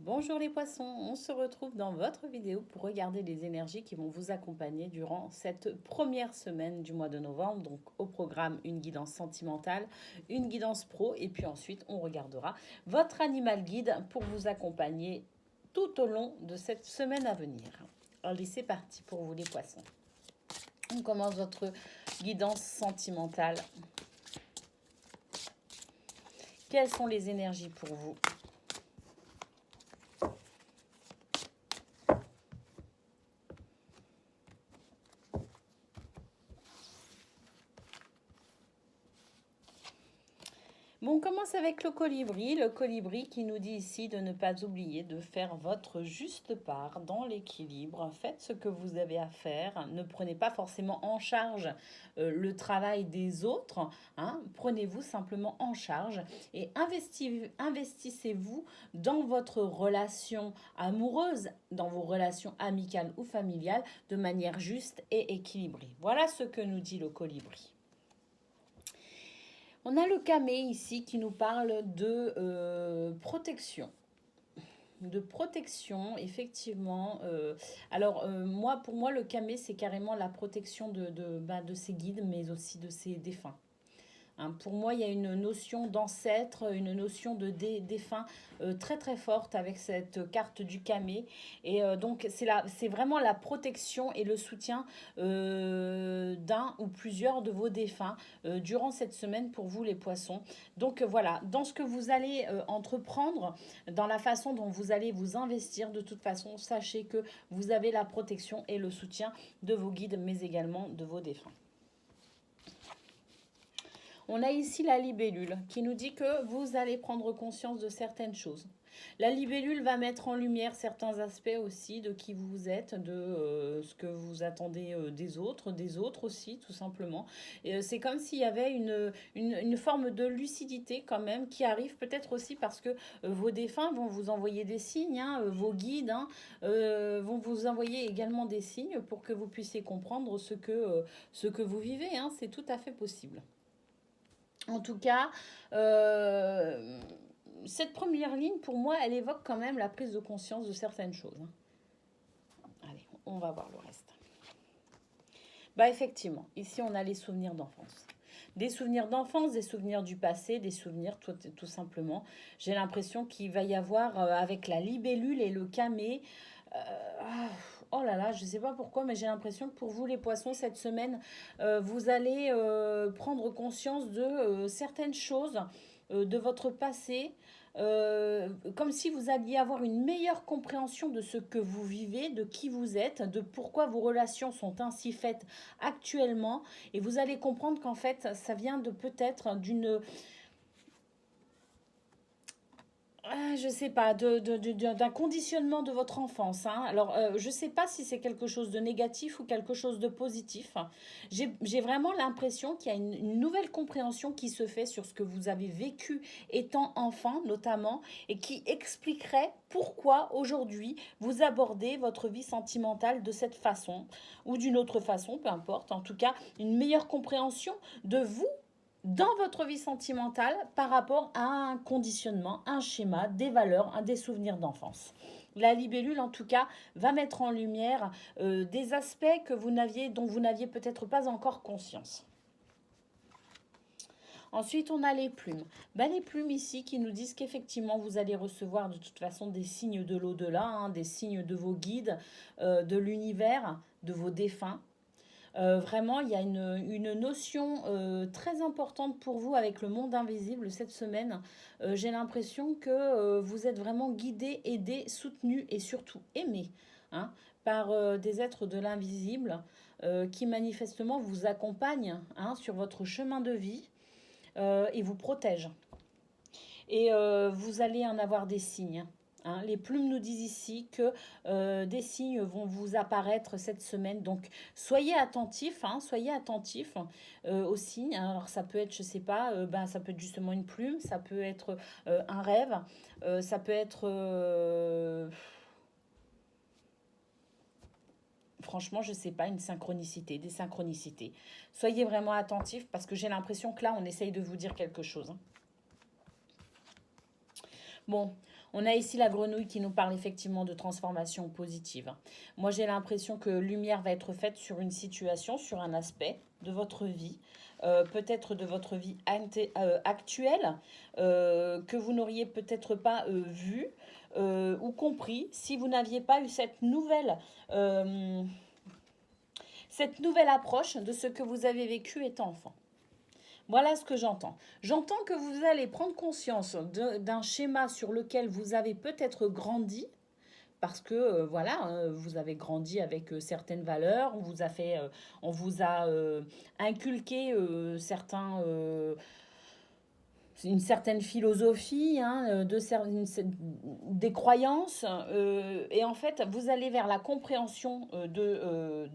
Bonjour les poissons, on se retrouve dans votre vidéo pour regarder les énergies qui vont vous accompagner durant cette première semaine du mois de novembre. Donc au programme une guidance sentimentale, une guidance pro et puis ensuite on regardera votre animal guide pour vous accompagner tout au long de cette semaine à venir. Allez, c'est parti pour vous les poissons. On commence votre guidance sentimentale. Quelles sont les énergies pour vous ? Bon, on commence avec le colibri qui nous dit ici de ne pas oublier de faire votre juste part dans l'équilibre. Faites ce que vous avez à faire, ne prenez pas forcément en charge le travail des autres, hein. Prenez-vous simplement en charge et investissez-vous dans votre relation amoureuse, dans vos relations amicales ou familiales de manière juste et équilibrée. Voilà ce que nous dit le colibri. On a le camé ici qui nous parle de protection. De protection, effectivement. Pour moi, le camé, c'est carrément la protection de ses guides, mais aussi de ses défunts. Hein, pour moi, il y a une notion d'ancêtre, une notion de défunt très très forte avec cette carte du camé. Et donc, c'est vraiment la protection et le soutien d'un ou plusieurs de vos défunts durant cette semaine pour vous les poissons. Donc voilà, dans ce que vous allez entreprendre, dans la façon dont vous allez vous investir, de toute façon, sachez que vous avez la protection et le soutien de vos guides, mais également de vos défunts. On a ici la libellule qui nous dit que vous allez prendre conscience de certaines choses. La libellule va mettre en lumière certains aspects aussi de qui vous êtes, de ce que vous attendez des autres aussi, tout simplement. C'est comme s'il y avait une forme de lucidité quand même qui arrive peut-être aussi parce que vos défunts vont vous envoyer des signes, hein, vos guides vont vous envoyer également des signes pour que vous puissiez comprendre ce que vous vivez. Hein, c'est tout à fait possible. En tout cas, cette première ligne, pour moi, elle évoque quand même la prise de conscience de certaines choses. Allez, on va voir le reste. Bah effectivement, ici on a les souvenirs d'enfance. Des souvenirs d'enfance, des souvenirs du passé, des souvenirs tout simplement. J'ai l'impression qu'il va y avoir, avec la libellule et le camé, oh là là, je ne sais pas pourquoi, mais j'ai l'impression que pour vous les poissons, cette semaine, vous allez prendre conscience de certaines choses de votre passé, comme si vous alliez avoir une meilleure compréhension de ce que vous vivez, de qui vous êtes, de pourquoi vos relations sont ainsi faites actuellement. Et vous allez comprendre qu'en fait, ça vient de peut-être je sais pas, d'un conditionnement de votre enfance. Hein. Alors, je sais pas si c'est quelque chose de négatif ou quelque chose de positif. J'ai vraiment l'impression qu'il y a une nouvelle compréhension qui se fait sur ce que vous avez vécu étant enfant, notamment, et qui expliquerait pourquoi aujourd'hui vous abordez votre vie sentimentale de cette façon ou d'une autre façon, peu importe. En tout cas, une meilleure compréhension de vous dans votre vie sentimentale par rapport à un conditionnement, un schéma, des valeurs, des souvenirs d'enfance. La libellule, en tout cas, va mettre en lumière des aspects dont vous n'aviez peut-être pas encore conscience. Ensuite, on a les plumes. Les plumes ici qui nous disent qu'effectivement, vous allez recevoir de toute façon des signes de l'au-delà, hein, des signes de vos guides, de l'univers, de vos défunts. Vraiment, il y a une notion très importante pour vous avec le monde invisible cette semaine. J'ai l'impression que vous êtes vraiment guidé, aidé, soutenu et surtout aimé, hein, par des êtres de l'invisible qui manifestement vous accompagnent, hein, sur votre chemin de vie et vous protègent. Et vous allez en avoir des signes. Hein. Les plumes nous disent ici que des signes vont vous apparaître cette semaine. Donc, soyez attentifs, hein, aux signes. Alors, ça peut être, je sais pas, ça peut être justement une plume, ça peut être un rêve, ça peut être... franchement, je sais pas, une synchronicité, des synchronicités. Soyez vraiment attentifs parce que j'ai l'impression que là, on essaye de vous dire quelque chose. Hein. Bon, On a ici la grenouille qui nous parle effectivement de transformation positive. Moi, j'ai l'impression que lumière va être faite sur une situation, sur un aspect de votre vie, peut-être de votre vie actuelle, que vous n'auriez peut-être pas vu ou compris si vous n'aviez pas eu euh, cette nouvelle approche de ce que vous avez vécu étant enfant. Voilà ce que j'entends. J'entends que vous allez prendre conscience d'un schéma sur lequel vous avez peut-être grandi, parce que voilà, vous avez grandi avec certaines valeurs, on vous a inculqué une certaine philosophie, hein, des croyances, et en fait, vous allez vers la compréhension de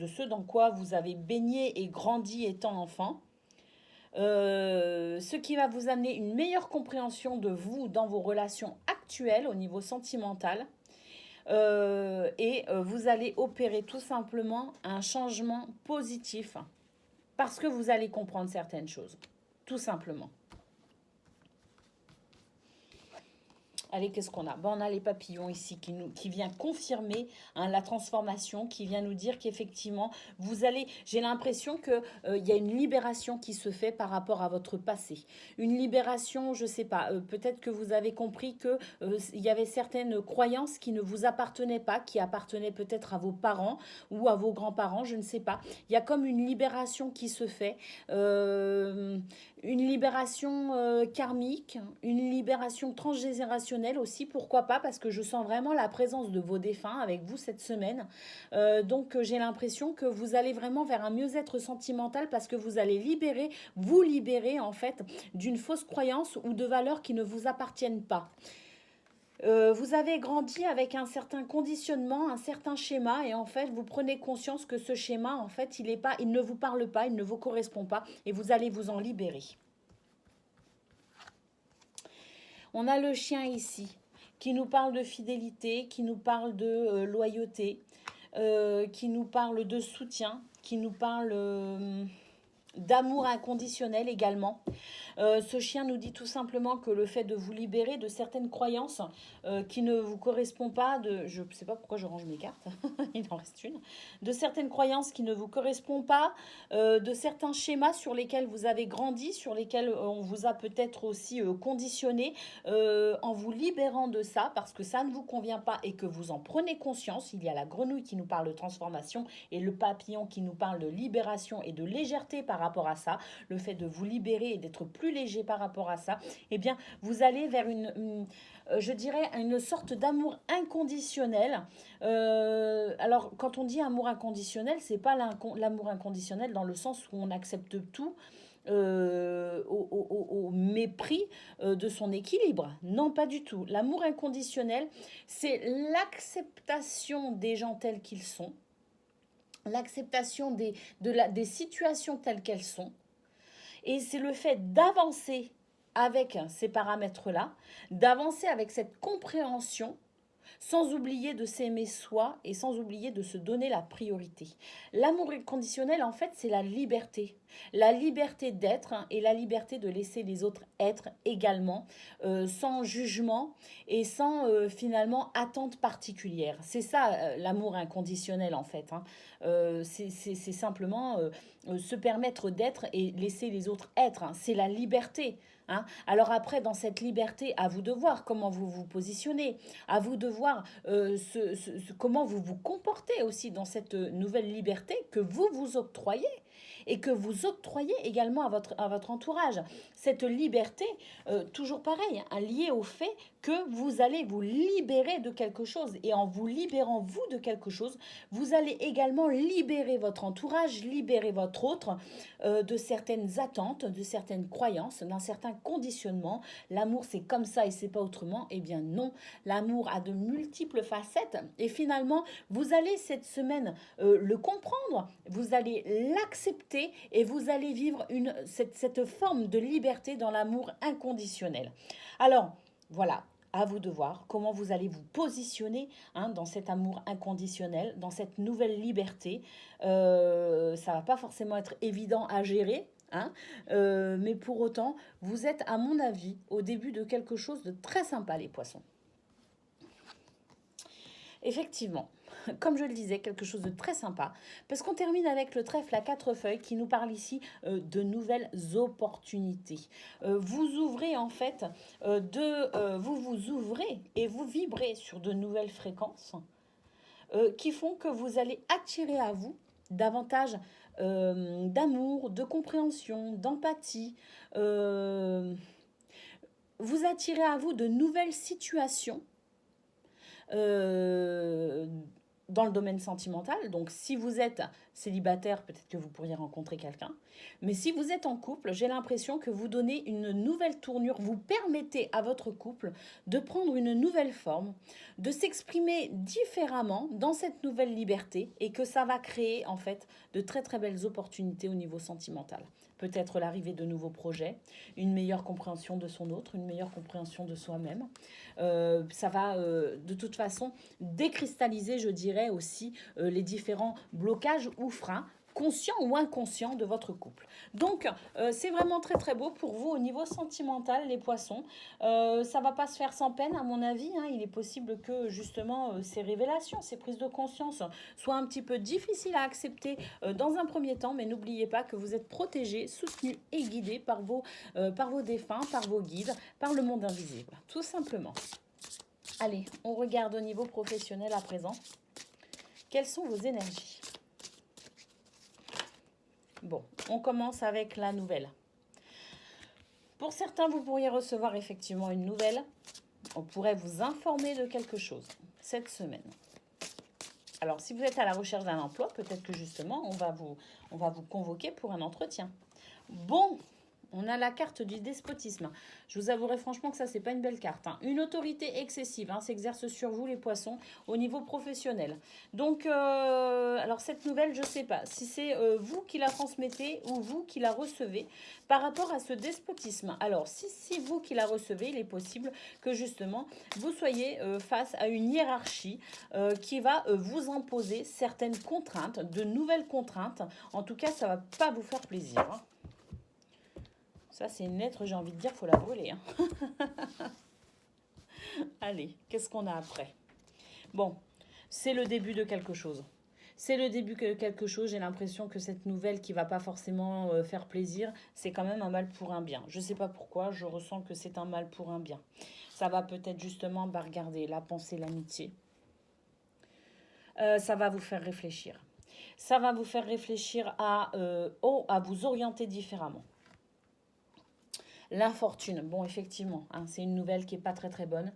ce dans quoi vous avez baigné et grandi étant enfant. Ce qui va vous amener une meilleure compréhension de vous dans vos relations actuelles au niveau sentimental. Vous allez opérer tout simplement un changement positif parce que vous allez comprendre certaines choses, tout simplement. Allez, qu'est-ce qu'on a? On a les papillons ici qui vient confirmer la transformation, qui vient nous dire qu'effectivement, j'ai l'impression qu'il y a une libération qui se fait par rapport à votre passé. Une libération, je ne sais pas, peut-être que vous avez compris qu'il y avait certaines croyances qui ne vous appartenaient pas, qui appartenaient peut-être à vos parents ou à vos grands-parents, je ne sais pas. Il y a comme une libération qui se fait. Une libération karmique, une libération transgénérationnelle aussi, pourquoi pas, parce que je sens vraiment la présence de vos défunts avec vous cette semaine. Donc j'ai l'impression que vous allez vraiment vers un mieux-être sentimental parce que vous allez vous libérer en fait d'une fausse croyance ou de valeurs qui ne vous appartiennent pas. Vous avez grandi avec un certain conditionnement, un certain schéma, et en fait, vous prenez conscience que ce schéma, en fait, il ne vous parle pas, il ne vous correspond pas, et vous allez vous en libérer. On a le chien ici, qui nous parle de fidélité, qui nous parle de loyauté, qui nous parle de soutien, qui nous parle d'amour inconditionnel également. Ce chien nous dit tout simplement que le fait de vous libérer de certaines croyances qui ne vous correspondent pas, je ne sais pas pourquoi je range mes cartes, il en reste une, de certaines croyances qui ne vous correspondent pas, de certains schémas sur lesquels vous avez grandi, sur lesquels on vous a peut-être aussi conditionné, en vous libérant de ça, parce que ça ne vous convient pas et que vous en prenez conscience. Il y a la grenouille qui nous parle de transformation et le papillon qui nous parle de libération et de légèreté par rapport à ça, le fait de vous libérer et d'être plus léger par rapport à ça, eh bien, vous allez vers je dirais, une sorte d'amour inconditionnel. Alors, quand on dit amour inconditionnel, c'est pas l'amour inconditionnel dans le sens où on accepte tout au mépris de son équilibre. Non, pas du tout. L'amour inconditionnel, c'est l'acceptation des gens tels qu'ils sont, l'acceptation des situations telles qu'elles sont, et c'est le fait d'avancer avec ces paramètres-là, d'avancer avec cette compréhension, sans oublier de s'aimer soi et sans oublier de se donner la priorité. L'amour inconditionnel, en fait, c'est la liberté. La liberté d'être et la liberté de laisser les autres être également, sans jugement et sans finalement attente particulière. C'est ça l'amour inconditionnel, en fait. C'est simplement se permettre d'être et laisser les autres être. C'est la liberté. Alors après, dans cette liberté, à vous de voir comment vous vous positionnez, à vous de voir comment vous vous comportez aussi dans cette nouvelle liberté que vous octroyez et que vous octroyez également à votre entourage. Cette liberté, toujours pareil, liée au fait que vous allez vous libérer de quelque chose. Et en vous libérant, vous, de quelque chose, vous allez également libérer votre entourage, libérer votre autre de certaines attentes, de certaines croyances, d'un certain conditionnement. L'amour, c'est comme ça et c'est pas autrement. Eh bien non, l'amour a de multiples facettes. Et finalement, vous allez cette semaine le comprendre, vous allez l'accepter et vous allez vivre cette forme de liberté dans l'amour inconditionnel. Alors, voilà, à vous de voir comment vous allez vous positionner dans cet amour inconditionnel, dans cette nouvelle liberté. Ça va pas forcément être évident à gérer, hein. Mais pour autant, vous êtes, à mon avis, au début de quelque chose de très sympa, les poissons. Effectivement, comme je le disais, quelque chose de très sympa, parce qu'on termine avec le trèfle à quatre feuilles qui nous parle ici de nouvelles opportunités. Vous ouvrez en fait, vous vous ouvrez et vous vibrez sur de nouvelles fréquences qui font que vous allez attirer à vous davantage d'amour, de compréhension, d'empathie. Euh, vous attirez à vous de nouvelles situations euh, dans le domaine sentimental. Donc, si vous êtes célibataire, peut-être que vous pourriez rencontrer quelqu'un. Mais si vous êtes en couple, j'ai l'impression que vous donnez une nouvelle tournure. Vous permettez à votre couple de prendre une nouvelle forme, de s'exprimer différemment dans cette nouvelle liberté et que ça va créer en fait de très très belles opportunités au niveau sentimental. Peut-être l'arrivée de nouveaux projets, une meilleure compréhension de son autre, une meilleure compréhension de soi-même. Ça va de toute façon décristalliser, je dirais aussi, les différents blocages ou freins conscients ou inconscients de votre couple. Donc, c'est vraiment très très beau pour vous au niveau sentimental, les poissons. Ça va pas se faire sans peine, à mon avis, hein. Il est possible que justement ces révélations, ces prises de conscience soient un petit peu difficiles à accepter dans un premier temps, mais n'oubliez pas que vous êtes protégé, soutenu et guidé par vos défunts, par vos guides, par le monde invisible, tout simplement. Allez, on regarde au niveau professionnel à présent. Quelles sont vos énergies? Bon, on commence avec la nouvelle. Pour certains, vous pourriez recevoir effectivement une nouvelle. On pourrait vous informer de quelque chose cette semaine. Alors, si vous êtes à la recherche d'un emploi, peut-être que justement, on va vous convoquer pour un entretien. Bon, on a la carte du despotisme. Je vous avouerai franchement que ça, c'est pas une belle carte, hein. Une autorité excessive s'exerce sur vous, les poissons, au niveau professionnel. Donc, alors cette nouvelle, je sais pas si c'est vous qui la transmettez ou vous qui la recevez par rapport à ce despotisme. Alors, si c'est vous qui la recevez, il est possible que justement, vous soyez face à une hiérarchie qui va vous imposer certaines contraintes, de nouvelles contraintes. En tout cas, ça va pas vous faire plaisir, hein. Ça, c'est une lettre, j'ai envie de dire, faut la brûler, hein. Allez, qu'est-ce qu'on a après? Bon, c'est le début de quelque chose. C'est le début de quelque chose. J'ai l'impression que cette nouvelle qui va pas forcément faire plaisir, c'est quand même un mal pour un bien. Je sais pas pourquoi, je ressens que c'est un mal pour un bien. Ça va peut-être justement, regarder la pensée, l'amitié. Ça va vous faire réfléchir. Ça va vous faire réfléchir à vous orienter différemment. L'infortune, bon effectivement, c'est une nouvelle qui n'est pas très très bonne,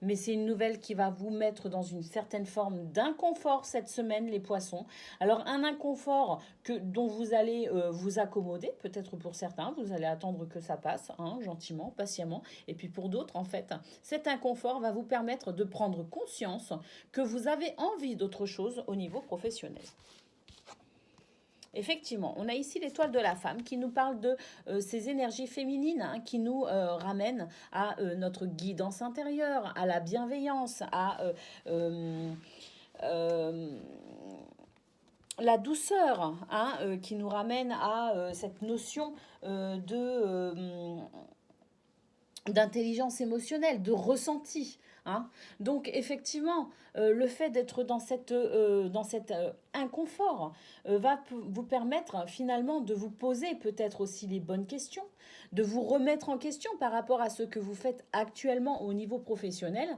mais c'est une nouvelle qui va vous mettre dans une certaine forme d'inconfort cette semaine, les poissons. Alors un inconfort dont vous allez vous accommoder, peut-être pour certains, vous allez attendre que ça passe, gentiment, patiemment, et puis pour d'autres, en fait, cet inconfort va vous permettre de prendre conscience que vous avez envie d'autre chose au niveau professionnel. Effectivement, on a ici l'étoile de la femme qui nous parle de ces énergies féminines qui nous ramènent à notre guidance intérieure, à la bienveillance, à la douceur, qui nous ramène à cette notion d'intelligence émotionnelle, de ressenti. Donc effectivement, le fait d'être dans cet inconfort va vous permettre finalement de vous poser peut-être aussi les bonnes questions, de vous remettre en question par rapport à ce que vous faites actuellement au niveau professionnel,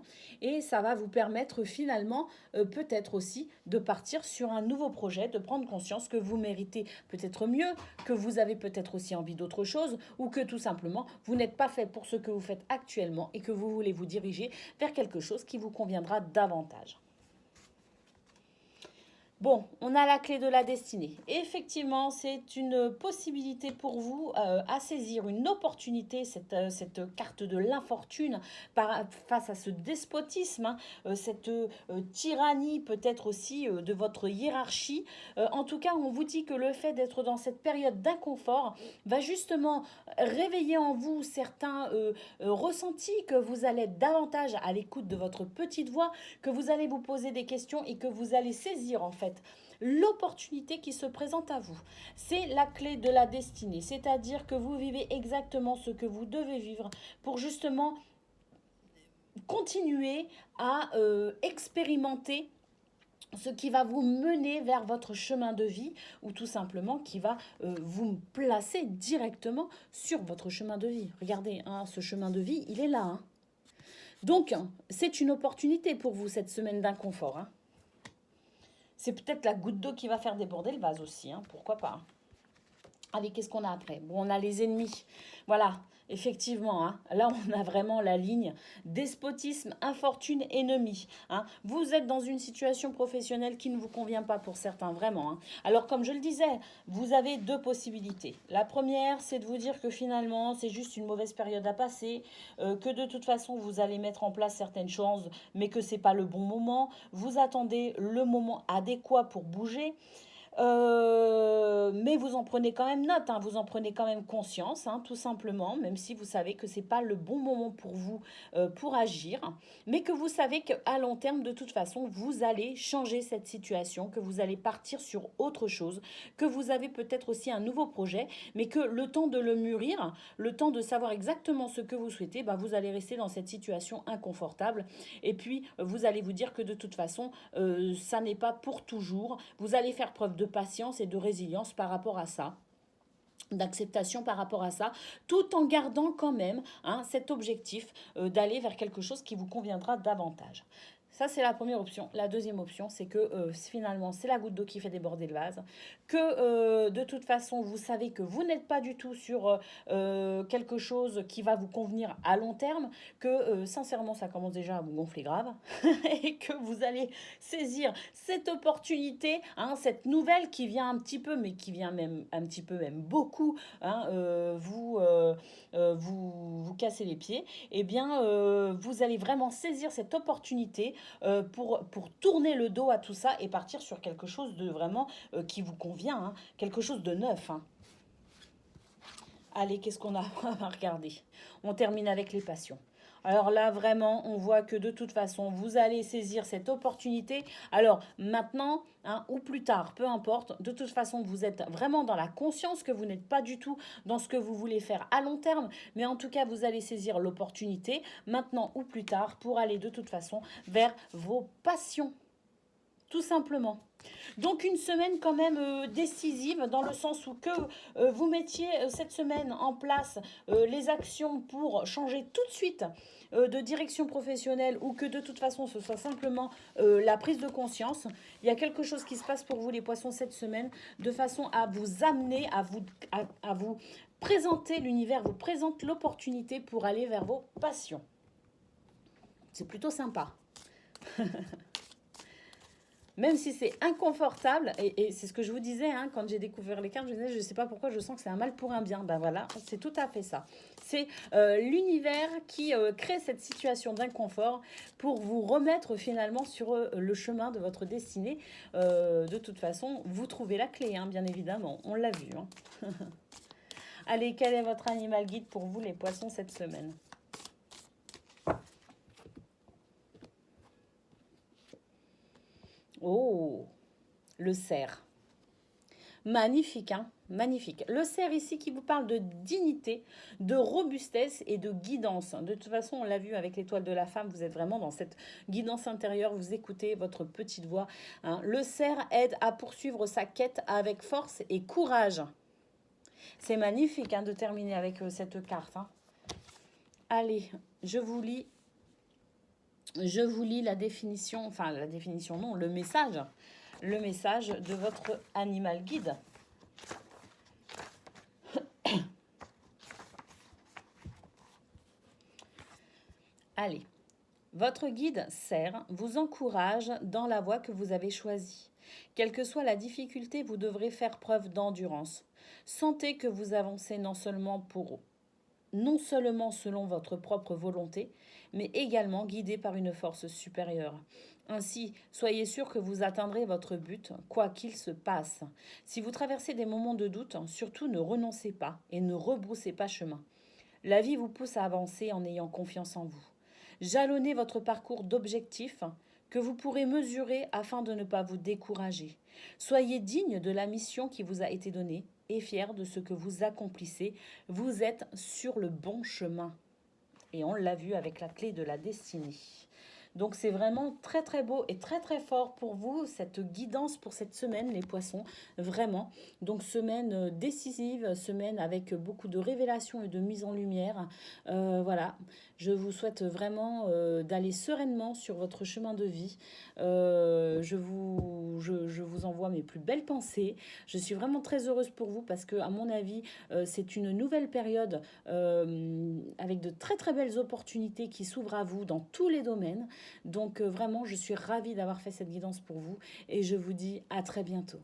et ça va vous permettre finalement peut-être aussi de partir sur un nouveau projet, de prendre conscience que vous méritez peut-être mieux, que vous avez peut-être aussi envie d'autre chose, ou que tout simplement vous n'êtes pas fait pour ce que vous faites actuellement et que vous voulez vous diriger vers quelque chose qui vous conviendra davantage. Bon, on a la clé de la destinée. Effectivement, c'est une possibilité pour vous à saisir une opportunité, cette carte de l'infortune face à ce despotisme, cette tyrannie peut-être aussi de votre hiérarchie. En tout cas, on vous dit que le fait d'être dans cette période d'inconfort va justement réveiller en vous certains ressentis, que vous allez être davantage à l'écoute de votre petite voix, que vous allez vous poser des questions et que vous allez saisir en fait fait l'opportunité qui se présente à vous. C'est la clé de la destinée, c'est-à-dire que vous vivez exactement ce que vous devez vivre pour justement continuer à expérimenter ce qui va vous mener vers votre chemin de vie ou tout simplement qui va vous placer directement sur votre chemin de vie. Regardez, hein, ce chemin de vie, il est là. Hein. Donc, c'est une opportunité pour vous cette semaine d'inconfort. Hein. C'est peut-être la goutte d'eau qui va faire déborder le vase aussi, hein, pourquoi pas. Allez, qu'est-ce qu'on a après? Bon, on a les ennemis. Voilà, effectivement, hein, là, on a vraiment la ligne despotisme, infortune, ennemi. Hein. Vous êtes dans une situation professionnelle qui ne vous convient pas pour certains, vraiment. Hein. Alors, comme je le disais, vous avez deux possibilités. La première, c'est de vous dire que finalement, c'est juste une mauvaise période à passer, que de toute façon, vous allez mettre en place certaines choses, mais que ce n'est pas le bon moment. Vous attendez le moment adéquat pour bouger. Mais vous en prenez quand même note, hein, vous en prenez quand même conscience, hein, tout simplement, même si vous savez que ce n'est pas le bon moment pour vous pour agir, mais que vous savez qu'à long terme, de toute façon, vous allez changer cette situation, que vous allez partir sur autre chose, que vous avez peut-être aussi un nouveau projet, mais que le temps de le mûrir, le temps de savoir exactement ce que vous souhaitez, bah, vous allez rester dans cette situation inconfortable. Et puis, vous allez vous dire que de toute façon, ça n'est pas pour toujours. Vous allez faire preuve de patience et de résilience par rapport à ça, d'acceptation par rapport à ça, tout en gardant quand même hein, cet objectif d'aller vers quelque chose qui vous conviendra davantage. Ça, c'est la première option. La deuxième option, c'est que finalement, c'est la goutte d'eau qui fait déborder le vase. Que de toute façon, vous savez que vous n'êtes pas du tout sur quelque chose qui va vous convenir à long terme. Que sincèrement, ça commence déjà à vous gonfler grave. Et que vous allez saisir cette opportunité, hein, cette nouvelle qui vient un petit peu, mais qui vient même un petit peu, même beaucoup, hein, vous casser les pieds. Eh bien, vous allez vraiment saisir cette opportunité pour tourner le dos à tout ça et partir sur quelque chose de vraiment qui vous convient, hein, quelque chose de neuf. Hein. Allez, qu'est-ce qu'on a à regarder? On termine avec les passions. Alors là, vraiment, on voit que de toute façon, vous allez saisir cette opportunité. Alors maintenant, hein, ou plus tard, peu importe, de toute façon, vous êtes vraiment dans la conscience que vous n'êtes pas du tout dans ce que vous voulez faire à long terme. Mais en tout cas, vous allez saisir l'opportunité, maintenant ou plus tard, pour aller de toute façon vers vos passions. Tout simplement. Donc une semaine quand même décisive dans le sens où que vous mettiez cette semaine en place les actions pour changer tout de suite de direction professionnelle ou que de toute façon ce soit simplement la prise de conscience. Il y a quelque chose qui se passe pour vous les poissons cette semaine de façon à vous amener, à vous présenter l'univers, vous présente l'opportunité pour aller vers vos passions. C'est plutôt sympa. Même si c'est inconfortable, et c'est ce que je vous disais hein, quand j'ai découvert les cartes, je disais, je ne sais pas pourquoi je sens que c'est un mal pour un bien. Ben voilà, c'est tout à fait ça. C'est l'univers qui crée cette situation d'inconfort pour vous remettre finalement sur le chemin de votre destinée. De toute façon, vous trouvez la clé, hein, bien évidemment, on l'a vu. Hein. Allez, quel est votre animal guide pour vous les poissons cette semaine ? Oh, le cerf. Magnifique, hein, magnifique. Le cerf ici qui vous parle de dignité, de robustesse et de guidance. De toute façon, on l'a vu avec l'étoile de la femme, vous êtes vraiment dans cette guidance intérieure, vous écoutez votre petite voix. Hein. Le cerf aide à poursuivre sa quête avec force et courage. C'est magnifique hein, de terminer avec cette carte. Hein. Allez, je vous lis la définition, enfin la définition non, le message de votre animal guide. Allez, votre guide cerf vous encourage dans la voie que vous avez choisie. Quelle que soit la difficulté, vous devrez faire preuve d'endurance. Sentez que vous avancez non seulement selon votre propre volonté, mais également guidé par une force supérieure. Ainsi, soyez sûr que vous atteindrez votre but, quoi qu'il se passe. Si vous traversez des moments de doute, surtout ne renoncez pas et ne rebroussez pas chemin. La vie vous pousse à avancer en ayant confiance en vous. Jalonnez votre parcours d'objectifs que vous pourrez mesurer afin de ne pas vous décourager. Soyez digne de la mission qui vous a été donnée et fier de ce que vous accomplissez. Vous êtes sur le bon chemin. Et on l'a vu avec la clé de la destinée. Donc c'est vraiment très très beau et très très fort pour vous, cette guidance pour cette semaine, les poissons, vraiment. Donc semaine décisive, semaine avec beaucoup de révélations et de mise en lumière. Voilà, je vous souhaite vraiment d'aller sereinement sur votre chemin de vie. Je vous envoie mes plus belles pensées. Je suis vraiment très heureuse pour vous parce que, à mon avis, c'est une nouvelle période avec de très très belles opportunités qui s'ouvrent à vous dans tous les domaines. Donc vraiment, je suis ravie d'avoir fait cette guidance pour vous et je vous dis à très bientôt.